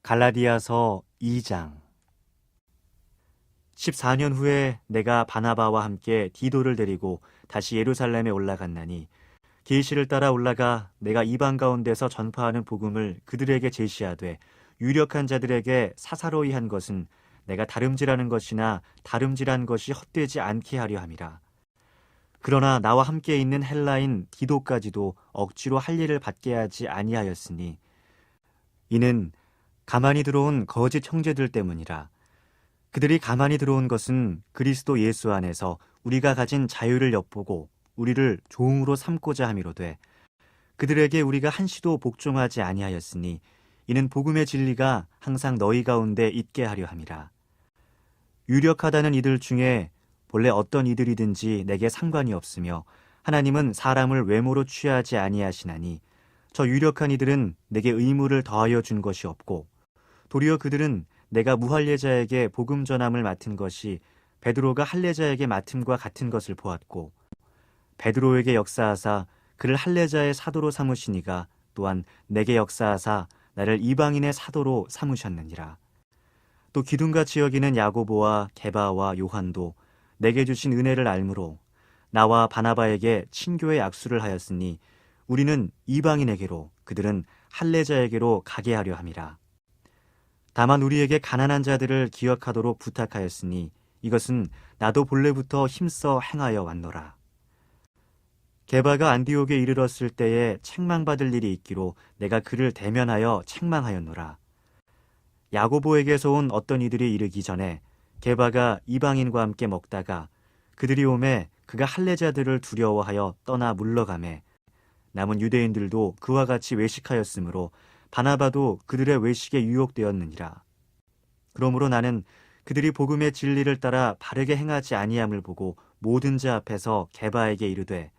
갈라디아서 2장. 14년 후에 내가 바나바와 함께 디도를 데리고 다시 예루살렘에 올라갔나니 계시를 따라 올라가 내가 이방 가운데서 전파하는 복음을 그들에게 제시하되 유력한 자들에게 사사로이 한 것은 내가 다름질하는 것이나 다름질한 것이 헛되지 않게 하려 함이라. 그러나 나와 함께 있는 헬라인 디도까지도 억지로 할 일을 받게 하지 아니하였으니 이는 가만히 들어온 거짓 형제들 때문이라. 그들이 가만히 들어온 것은 그리스도 예수 안에서 우리가 가진 자유를 엿보고 우리를 종으로 삼고자 함이로되 그들에게 우리가 한시도 복종하지 아니하였으니 이는 복음의 진리가 항상 너희 가운데 있게 하려 함이라. 유력하다는 이들 중에 본래 어떤 이들이든지 내게 상관이 없으며 하나님은 사람을 외모로 취하지 아니하시나니 저 유력한 이들은 내게 의무를 더하여 준 것이 없고 도리어 그들은 내가 무할례자에게 복음 전함을 맡은 것이 베드로가 할례자에게 맡음과 같은 것을 보았고 베드로에게 역사하사 그를 할례자의 사도로 삼으시니가 또한 내게 역사하사 나를 이방인의 사도로 삼으셨느니라. 또 기둥같이 여기는 야고보와 게바와 요한도 내게 주신 은혜를 알므로 나와 바나바에게 친교의 악수를 하였으니 우리는 이방인에게로 그들은 할례자에게로 가게 하려 함이라. 다만 우리에게 가난한 자들을 기억하도록 부탁하였으니 이것은 나도 본래부터 힘써 행하여 왔노라. 게바가 안디옥에 이르렀을 때에 책망받을 일이 있기로 내가 그를 대면하여 책망하였노라. 야고보에게서 온 어떤 이들이 이르기 전에 게바가 이방인과 함께 먹다가 그들이 오매 그가 할례자들을 두려워하여 떠나 물러가매 남은 유대인들도 그와 같이 외식하였으므로 바나바도 그들의 외식에 유혹되었느니라. 그러므로 나는 그들이 복음의 진리를 따라 바르게 행하지 아니함을 보고 모든 자 앞에서 게바에게 이르되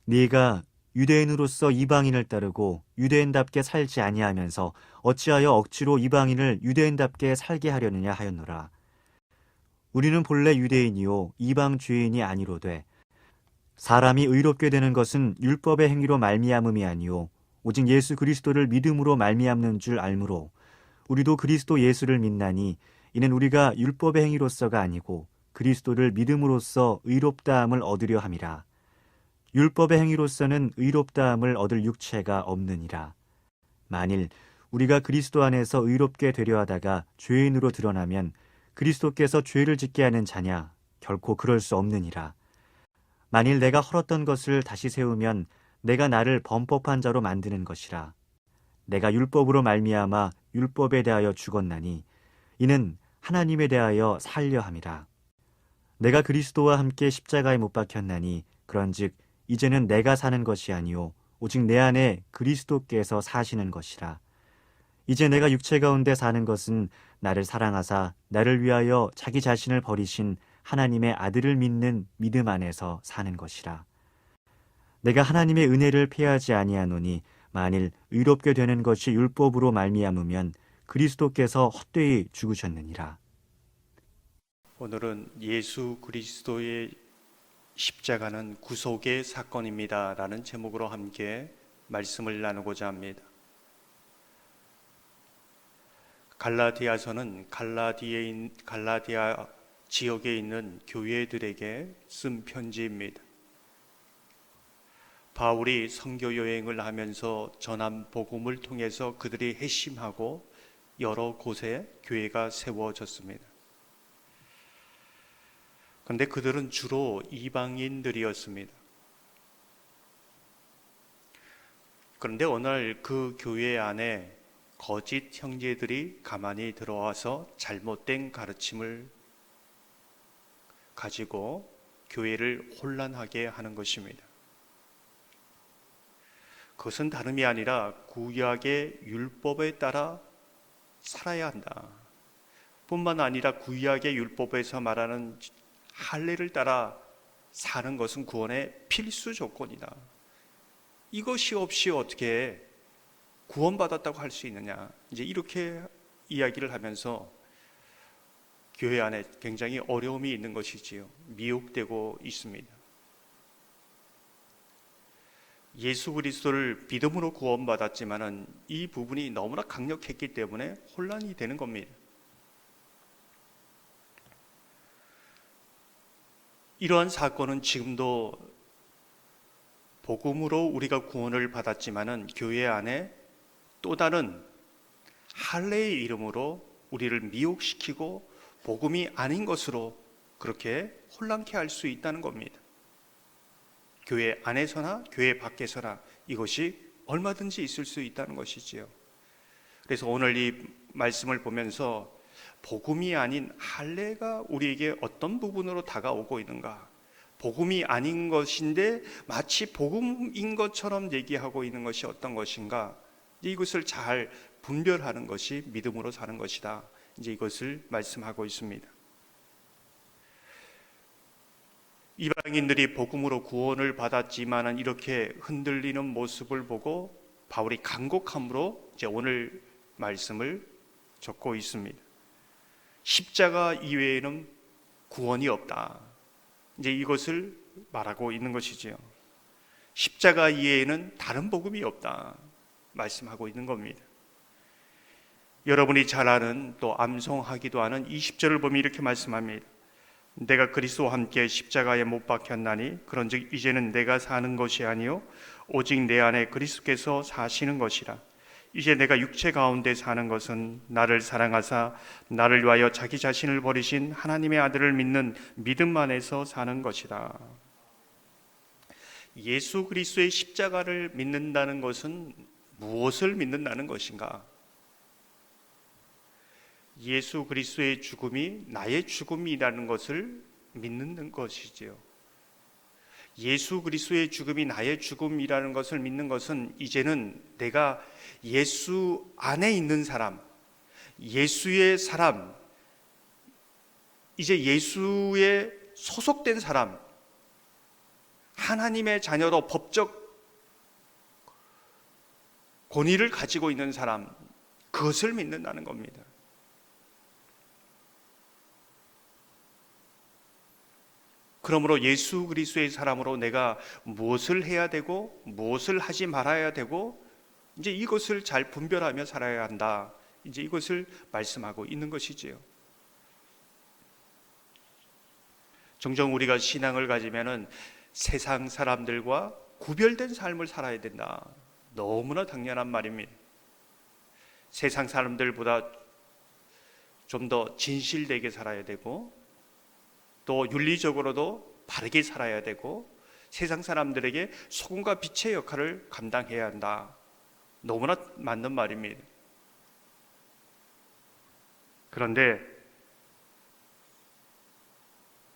네가 유대인으로서 이방인을 따르고 유대인답게 살지 아니하면서 어찌하여 억지로 이방인을 유대인답게 살게 하려느냐 하였노라. 우리는 본래 유대인이요 이방 죄인이 아니로되 사람이 의롭게 되는 것은 율법의 행위로 말미암음이 아니요 오직 예수 그리스도를 믿음으로 말미암는 줄 알므로 우리도 그리스도 예수를 믿나니 이는 우리가 율법의 행위로서가 아니고 그리스도를 믿음으로써 의롭다함을 얻으려 함이라. 율법의 행위로서는 의롭다함을 얻을 육체가 없느니라. 만일 우리가 그리스도 안에서 의롭게 되려 하다가 죄인으로 드러나면 그리스도께서 죄를 짓게 하는 자냐? 결코 그럴 수 없느니라. 만일 내가 헐었던 것을 다시 세우면 내가 나를 범법한 자로 만드는 것이라. 내가 율법으로 말미암아 율법에 대하여 죽었나니 이는 하나님에 대하여 살려 함이라. 내가 그리스도와 함께 십자가에 못 박혔나니 그런즉 이제는 내가 사는 것이 아니요 오직 내 안에 그리스도께서 사시는 것이라. 이제 내가 육체 가운데 사는 것은 나를 사랑하사 나를 위하여 자기 자신을 버리신 하나님의 아들을 믿는 믿음 안에서 사는 것이라. 내가 하나님의 은혜를 패하지 아니하노니 만일 의롭게 되는 것이 율법으로 말미암으면 그리스도께서 헛되이 죽으셨느니라. 오늘은 예수 그리스도의 십자가는 구속의 사건입니다 라는 제목으로 함께 말씀을 나누고자 합니다. 갈라디아서는 갈라디아 지역에 있는 교회들에게 쓴 편지입니다. 바울이 선교 여행을 하면서 전한 복음을 통해서 그들이 회심하고 여러 곳에 교회가 세워졌습니다. 그런데 그들은 주로 이방인들이었습니다. 그런데 어느 날 그 교회 안에 거짓 형제들이 가만히 들어와서 잘못된 가르침을 가지고 교회를 혼란하게 하는 것입니다. 그것은 다름이 아니라 구약의 율법에 따라 살아야 한다. 뿐만 아니라 구약의 율법에서 말하는 할례를 따라 사는 것은 구원의 필수 조건이다. 이것이 없이 어떻게 구원받았다고 할 수 있느냐. 이제 이렇게 이야기를 하면서 교회 안에 굉장히 어려움이 있는 것이지요. 미혹되고 있습니다. 예수 그리스도를 믿음으로 구원받았지만은 이 부분이 너무나 강력했기 때문에 혼란이 되는 겁니다. 이러한 사건은 지금도 복음으로 우리가 구원을 받았지만은 교회 안에 또 다른 할례의 이름으로 우리를 미혹시키고 복음이 아닌 것으로 그렇게 혼란케 할 수 있다는 겁니다. 교회 안에서나 교회 밖에서나 이것이 얼마든지 있을 수 있다는 것이지요. 그래서 오늘 이 말씀을 보면서 복음이 아닌 할례가 우리에게 어떤 부분으로 다가오고 있는가, 복음이 아닌 것인데 마치 복음인 것처럼 얘기하고 있는 것이 어떤 것인가, 이것을 잘 분별하는 것이 믿음으로 사는 것이다. 이제 이것을 말씀하고 있습니다. 이방인들이 복음으로 구원을 받았지만은 이렇게 흔들리는 모습을 보고 바울이 간곡함으로 이제 오늘 말씀을 적고 있습니다. 십자가 이외에는 구원이 없다. 이제 이것을 말하고 있는 것이지요. 십자가 이외에는 다른 복음이 없다. 말씀하고 있는 겁니다. 여러분이 잘 아는 또 암송하기도 하는 20절을 보면 이렇게 말씀합니다. 내가 그리스도와 함께 십자가에 못 박혔나니 그런즉 이제는 내가 사는 것이 아니요 오직 내 안에 그리스도께서 사시는 것이라. 이제 내가 육체 가운데 사는 것은 나를 사랑하사 나를 위하여 자기 자신을 버리신 하나님의 아들을 믿는 믿음 안에서 사는 것이다. 예수 그리스도의 십자가를 믿는다는 것은 무엇을 믿는다는 것인가? 예수 그리스도의 죽음이 나의 죽음이라는 것을 믿는 것이지요. 예수 그리스도의 죽음이 나의 죽음이라는 것을 믿는 것은 이제는 내가 예수 안에 있는 사람, 예수의 사람, 이제 예수에 소속된 사람, 하나님의 자녀로 법적 권위를 가지고 있는 사람, 그것을 믿는다는 겁니다. 그러므로 예수 그리스도의 사람으로 내가 무엇을 해야 되고 무엇을 하지 말아야 되고 이제 이것을 잘 분별하며 살아야 한다. 이제 이것을 말씀하고 있는 것이지요. 종종 우리가 신앙을 가지면은 세상 사람들과 구별된 삶을 살아야 된다. 너무나 당연한 말입니다. 세상 사람들보다 좀 더 진실되게 살아야 되고 또 윤리적으로도 바르게 살아야 되고 세상 사람들에게 소금과 빛의 역할을 감당해야 한다. 너무나 맞는 말입니다. 그런데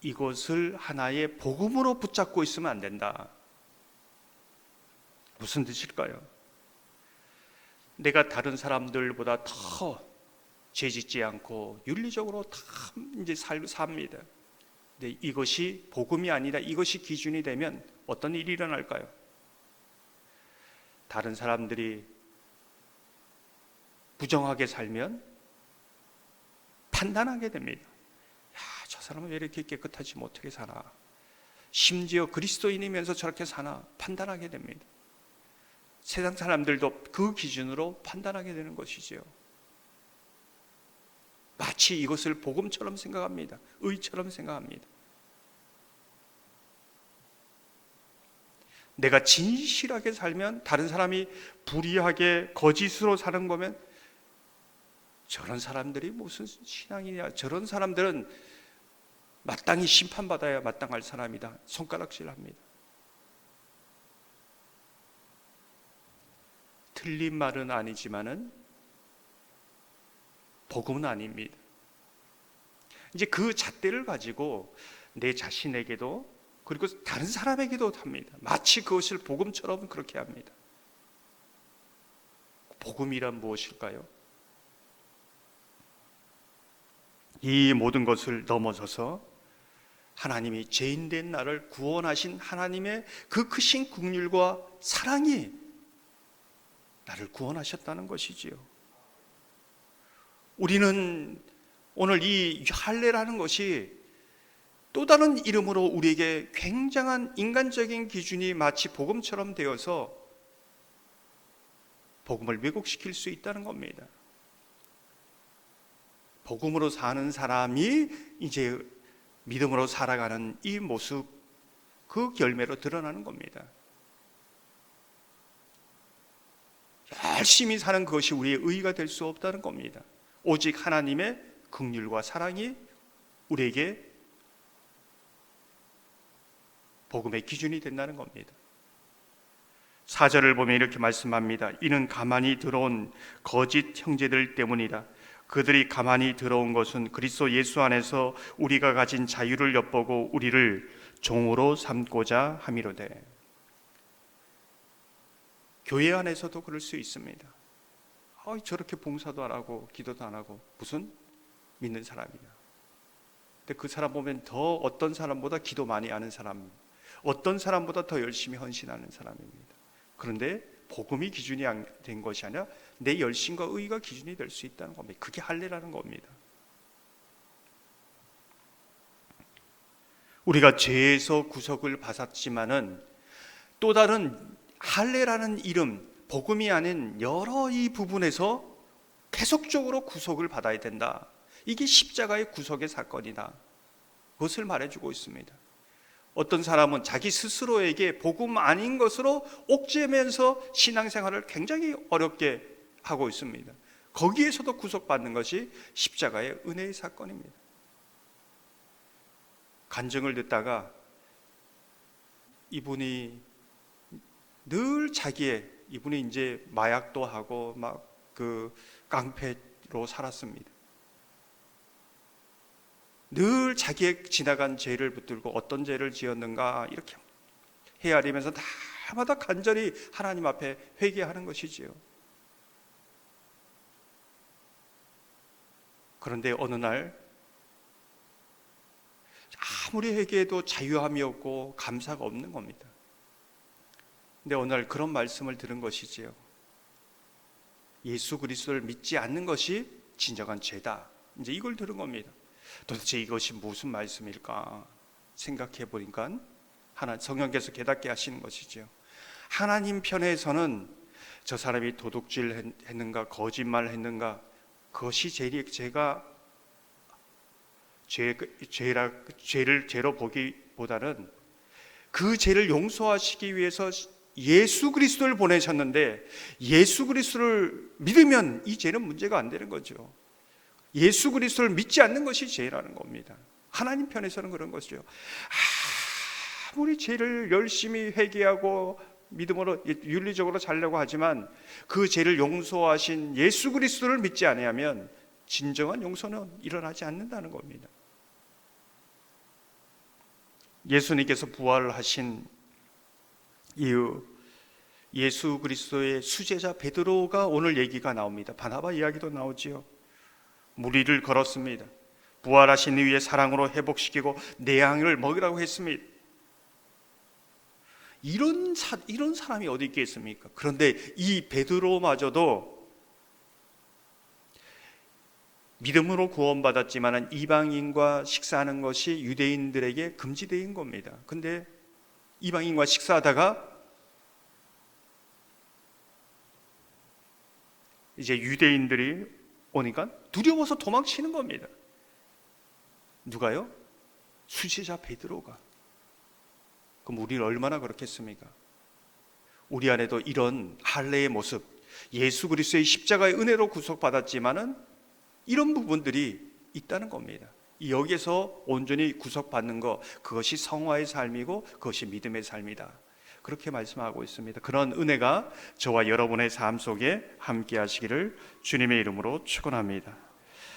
이것을 하나의 복음으로 붙잡고 있으면 안 된다. 무슨 뜻일까요? 내가 다른 사람들보다 더 죄짓지 않고 윤리적으로 다 이제 삽니다. 근데 이것이 복음이 아니라 이것이 기준이 되면 어떤 일이 일어날까요? 다른 사람들이 부정하게 살면 판단하게 됩니다. 야, 저 사람은 왜 이렇게 깨끗하지 못하게 사나? 심지어 그리스도인이면서 저렇게 사나? 판단하게 됩니다. 세상 사람들도 그 기준으로 판단하게 되는 것이지요. 마치 이것을 복음처럼 생각합니다. 의처럼 생각합니다. 내가 진실하게 살면 다른 사람이 불의하게 거짓으로 사는 거면 저런 사람들이 무슨 신앙이냐, 저런 사람들은 마땅히 심판받아야 마땅할 사람이다. 손가락질합니다. 틀린 말은 아니지만은 복음은 아닙니다. 이제 그 잣대를 가지고 내 자신에게도 그리고 다른 사람에게도 합니다. 마치 그것을 복음처럼 그렇게 합니다. 복음이란 무엇일까요? 이 모든 것을 넘어서서 하나님이 죄인된 나를 구원하신 하나님의 그 크신 긍휼과 사랑이 나를 구원하셨다는 것이지요. 우리는 오늘 이 할례라는 것이 또 다른 이름으로 우리에게 굉장한 인간적인 기준이 마치 복음처럼 되어서 복음을 왜곡시킬 수 있다는 겁니다. 복음으로 사는 사람이 이제 믿음으로 살아가는 이 모습, 그 열매로 드러나는 겁니다. 열심히 사는 것이 우리의 의의가 될 수 없다는 겁니다. 오직 하나님의 긍휼과 사랑이 우리에게 복음의 기준이 된다는 겁니다. 4절을 보면 이렇게 말씀합니다. 이는 가만히 들어온 거짓 형제들 때문이다. 그들이 가만히 들어온 것은 그리스도 예수 안에서 우리가 가진 자유를 엿보고 우리를 종으로 삼고자 함이로되. 교회 안에서도 그럴 수 있습니다. 저렇게 봉사도 안 하고 기도도 안 하고 무슨 믿는 사람이냐. 근데 그 사람 보면 더 어떤 사람보다 기도 많이 하는 사람, 어떤 사람보다 더 열심히 헌신하는 사람입니다. 그런데 복음이 기준이 된 것이 아니라 내 열심과 의의가 기준이 될 수 있다는 겁니다. 그게 할례라는 겁니다. 우리가 죄에서 구속을 받았지만은 또 다른 할례라는 이름, 복음이 아닌 여러 이 부분에서 계속적으로 구속을 받아야 된다. 이게 십자가의 구속의 사건이다. 그것을 말해주고 있습니다. 어떤 사람은 자기 스스로에게 복음 아닌 것으로 옥죄면서 신앙생활을 굉장히 어렵게 하고 있습니다. 거기에서도 구속받는 것이 십자가의 은혜의 사건입니다. 간증을 듣다가 이분이 늘 이분이 이제 마약도 하고 막 그 깡패로 살았습니다. 늘 자기의 지나간 죄를 붙들고 어떤 죄를 지었는가 이렇게 헤아리면서 날마다 간절히 하나님 앞에 회개하는 것이지요. 그런데 어느 날 아무리 회개해도 자유함이 없고 감사가 없는 겁니다. 근데 어느 날 그런 말씀을 들은 것이지요. 예수 그리스도를 믿지 않는 것이 진정한 죄다. 이제 이걸 들은 겁니다. 도대체 이것이 무슨 말씀일까 생각해 보니까 성령께서 깨닫게 하시는 것이죠. 하나님 편에서는 저 사람이 도둑질 했는가 거짓말 했는가 그것이 죄를 죄로 보기보다는 그 죄를 용서하시기 위해서 예수 그리스도를 보내셨는데 아예수 그리스도를 믿으면 이 죄는 문제가 안 되는 거죠. 예수 그리스도를 믿지 않는 것이 죄라는 겁니다. 하나님 편에서는 그런 것이죠. 아무리 죄를 열심히 회개하고 믿음으로 윤리적으로 살려고 하지만 그 죄를 용서하신 예수 그리스도를 믿지 아니하면 진정한 용서는 일어나지 않는다는 겁니다. 예수님께서 부활하신 이후 예수 그리스도의 수제자 베드로가 오늘 얘기가 나옵니다. 바나바 이야기도 나오지요. 무리를 걸었습니다. 부활하신 이후에 사랑으로 회복시키고 내 양을 먹이라고 했습니다. 이런 사람이 어디 있겠습니까? 그런데 이 베드로마저도 믿음으로 구원받았지만 이방인과 식사하는 것이 유대인들에게 금지된 겁니다. 근데 이방인과 식사하다가 이제 유대인들이 오니까 두려워서 도망치는 겁니다. 누가요? 수제자 베드로가. 그럼 우리는 얼마나 그렇겠습니까? 우리 안에도 이런 할례의 모습, 예수 그리스도의 십자가의 은혜로 구속받았지만은 이런 부분들이 있다는 겁니다. 여기에서 온전히 구속받는 것, 그것이 성화의 삶이고 그것이 믿음의 삶이다. 그렇게 말씀하고 있습니다. 그런 은혜가 저와 여러분의 삶 속에 함께 하시기를 주님의 이름으로 축원합니다.